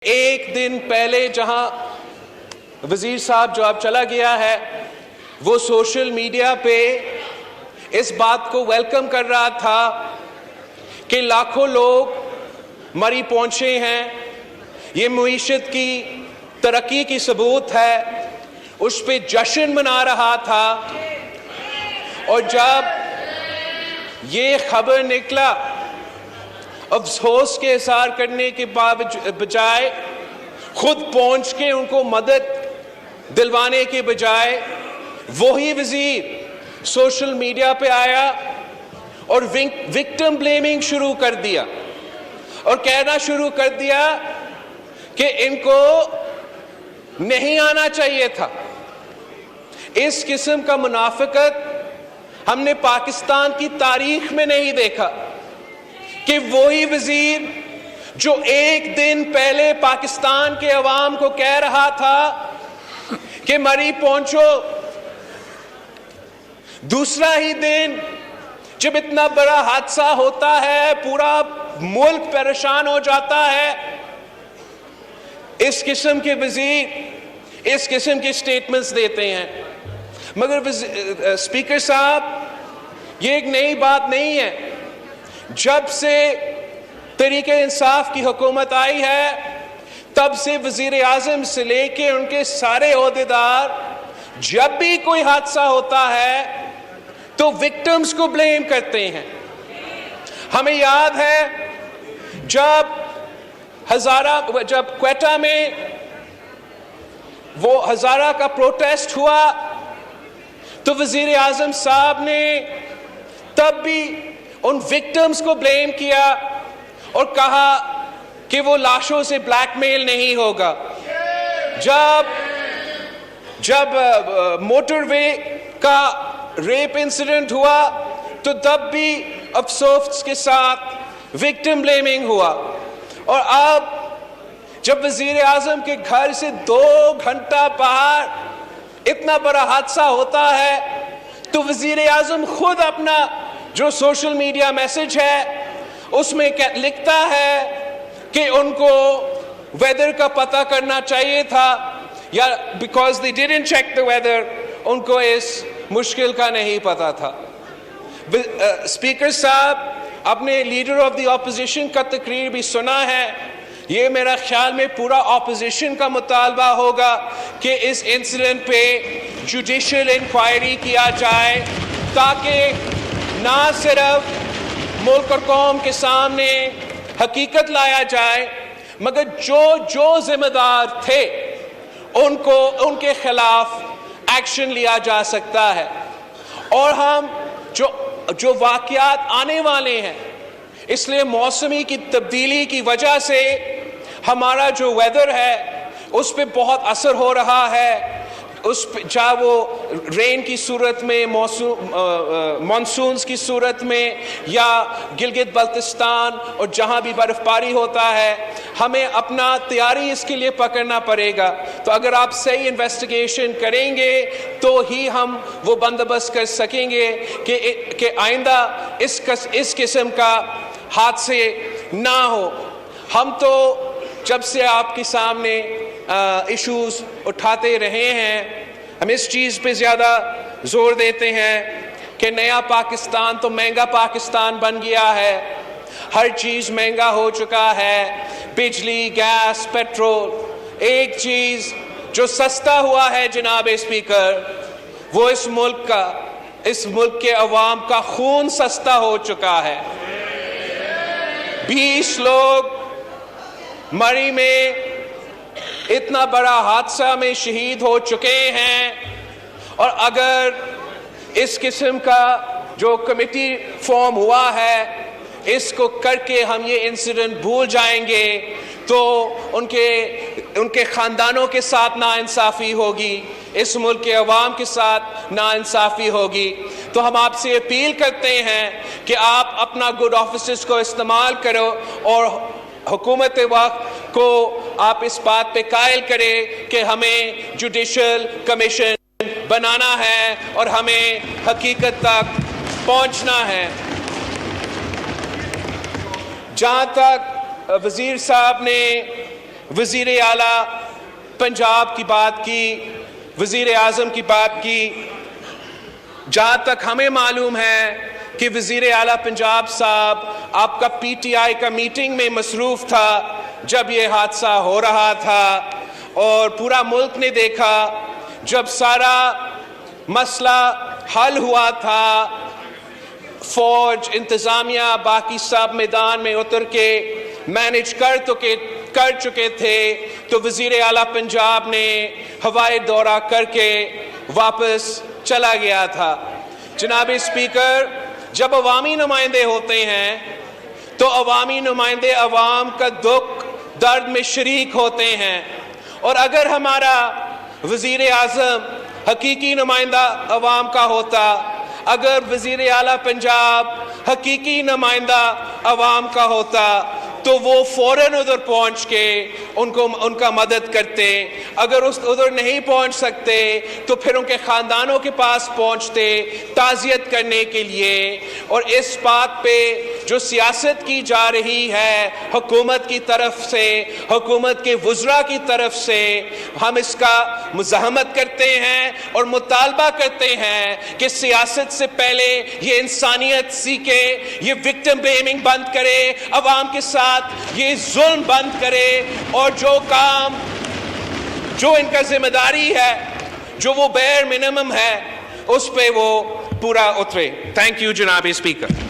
एक दिन पहले जहां वजीर साहब जो अब चला गया है, वो सोशल मीडिया पे इस बात को वेलकम कर रहा था कि लाखों लोग मरी पहुंचे हैं, ये मुईशत की तरक्की की सबूत है, उस पे जश्न मना रहा था। और जब ये खबर निकला, अफसोस के इज़हार करने के बजाय खुद पहुंच के उनको मदद दिलवाने के बजाय वही वजीर सोशल मीडिया पे आया और विक्टिम ब्लेमिंग शुरू कर दिया और कहना शुरू कर दिया कि इनको नहीं आना चाहिए था। इस किस्म का मुनाफिकत हमने पाकिस्तान की तारीख में नहीं देखा कि वही वजीर जो एक दिन पहले पाकिस्तान के अवाम को कह रहा था कि मरी पहुंचो, दूसरा ही दिन जब इतना बड़ा हादसा होता है, पूरा मुल्क परेशान हो जाता है, इस किस्म के वजीर इस किस्म के स्टेटमेंट्स देते हैं। मगर स्पीकर साहब, ये एक नई बात नहीं है। जब से तहरीक इंसाफ की हुकूमत आई है, तब से वजीर आजम से लेके उनके सारे ओहदेदार जब भी कोई हादसा होता है तो विक्टिम्स को ब्लेम करते हैं। हमें याद है जब क्वेटा में वो हजारा का प्रोटेस्ट हुआ, तो वजीर आजम साहब ने तब भी उन विक्टिम्स को ब्लेम किया और कहा कि वो लाशों से ब्लैकमेल नहीं होगा। जब मोटरवे का रेप इंसिडेंट हुआ, तो तब भी अफसोस के साथ विक्टिम ब्लेमिंग हुआ। और अब जब वजीर आजम के घर से 2 घंटा बाहर इतना बड़ा हादसा होता है, तो वजीर आजम खुद अपना जो सोशल मीडिया मैसेज है उसमें लिखता है कि उनको वेदर का पता करना चाहिए था, या because they didn't check the weather, उनको इस मुश्किल का नहीं पता था। स्पीकर साहब, अपने लीडर ऑफ द ऑपोजिशन का तकरीर भी सुना है। ये मेरा ख्याल में पूरा ऑपोजिशन का मुतालबा होगा कि इस इंसिडेंट पे जुडिशियल इंक्वायरी किया जाए, ताकि ना सिर्फ मुल्क और कौम के सामने हकीकत लाया जाए, मगर जो जिम्मेदार थे उनके खिलाफ एक्शन लिया जा सकता है। और हम जो वाक़यात आने वाले हैं, इसलिए मौसमी की तब्दीली की वजह से हमारा जो वेदर है उस पर बहुत असर हो रहा है। चाहे वो रेन की सूरत में, मानसून्स की सूरत में, या गिलगित बल्तिस्तान और जहां भी बर्फबारी होता है, हमें अपना तैयारी इसके लिए पकड़ना पड़ेगा। तो अगर आप सही इन्वेस्टिगेशन करेंगे तो ही हम वो बंदोबस्त कर सकेंगे कि आइंदा इस किस्म का हादसे ना हो। हम तो जब से आपके सामने इश्यूज उठाते रहे हैं, हम इस चीज़ पे ज़्यादा जोर देते हैं कि नया पाकिस्तान तो महंगा पाकिस्तान बन गया है। हर चीज़ महंगा हो चुका है, बिजली, गैस, पेट्रोल। एक चीज़ जो सस्ता हुआ है जनाब स्पीकर, वो इस मुल्क के अवाम का खून सस्ता हो चुका है। 20 लोग मरी में इतना बड़ा हादसा में शहीद हो चुके हैं, और अगर इस किस्म का जो कमेटी फॉर्म हुआ है, इसको करके हम ये इंसिडेंट भूल जाएंगे, तो उनके खानदानों के साथ नाइंसाफ़ी होगी, इस मुल्क के अवाम के साथ नाइंसाफ़ी होगी। तो हम आपसे अपील करते हैं कि आप अपना गुड ऑफिसेस को इस्तेमाल करो और हुकूमत वक्त को आप इस बात पे कायल करें कि हमें जुडिशल कमीशन बनाना है और हमें हकीकत तक पहुंचना है। जहां तक वजीर साहब ने वज़ीर आला पंजाब की बात की, वज़ीर आज़म की बात की। जहाँ तक हमें मालूम है कि वज़ीर आला पंजाब साहब आपका पीटीआई का मीटिंग में मसरूफ़ था जब ये हादसा हो रहा था, और पूरा मुल्क ने देखा जब सारा मसला हल हुआ था, फौज, इंतज़ामिया, बाकी सब मैदान में उतर के मैनेज कर चुके थे, तो वज़ीर आला पंजाब ने हवाई दौरा करके वापस चला गया था। जनाब स्पीकर, जब अवामी नुमाइंदे होते हैं तो अवामी नुमाइंदे अवाम का दुख दर्द में शरीक होते हैं, और अगर हमारा वज़ीर आज़म हकीकी नुमाइंदा अवाम का होता, अगर वज़ीर आला पंजाब हकीकी नुमाइंदा अवाम का होता, तो वो फौरन उधर पहुंच के उनका मदद करते। अगर उधर नहीं पहुंच सकते तो फिर उनके ख़ानदानों के पास पहुंचते ताज़ियत करने के लिए। और इस बात पे जो सियासत की जा रही है हुकूमत की तरफ से, हुकूमत के वज़रा की तरफ से, हम इसका मुज़ाहमत करते हैं और मुतालबा करते हैं कि सियासत से पहले ये इंसानियत सीखे, ये विक्टिम ब्लेमिंग बंद करे, अवाम के साथ ये जुल्म बंद करे, और जो इनका जिम्मेदारी है, जो वो बेयर मिनिमम है, उस पे वो पूरा उतरे। थैंक यू जनाब स्पीकर।